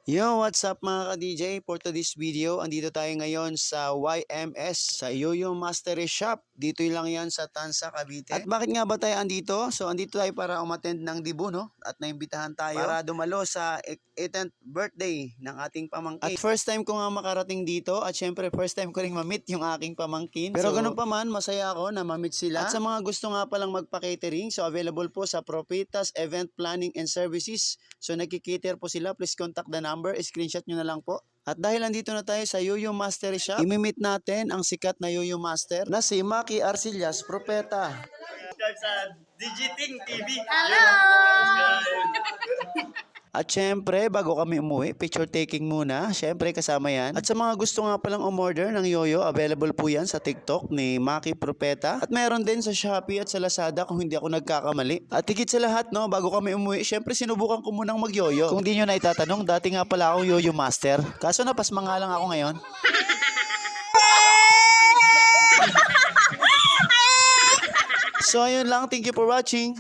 Yo, what's up mga ka-DJ? For today's video, andito tayo ngayon sa YMS, sa Yoyo Mastery Shop. Dito lang yan sa Tansa, Cavite. At bakit nga ba tayo andito? So, andito tayo para umattend ng dibu, no? At naimbitahan tayo para dumalo sa 18th birthday ng ating pamangkin. At first time ko nga makarating dito at syempre first time ko rin ma-meet yung aking pamangkin. Pero ganun pa man, masaya ako na ma-meet sila. At sa mga gusto nga palang magpa-catering, so available po sa Propitas Event Planning and Services. So nagki-cater po sila, please contact the number, screenshot nyo na lang po. At dahil andito na tayo sa Yoyo Master Shop, imimit natin ang sikat na Yoyo Master na si Maki Arcillas Propeta. Sa Digiting TV. Hello! At syempre, bago kami umuwi, picture taking muna. Syempre, kasama yan. At sa mga gusto nga palang umorder ng Yoyo, available po yan sa TikTok ni Maki Propeta. At meron din sa Shopee at sa Lazada kung hindi ako nagkakamali. At higit sa lahat, no, bago kami umuwi, syempre sinubukan ko munang mag-yoyo. Kung di nyo na itatanong, dati nga pala akong Yoyo Master. Kaso napasma nga lang ako ngayon. So ayun lang, thank you for watching.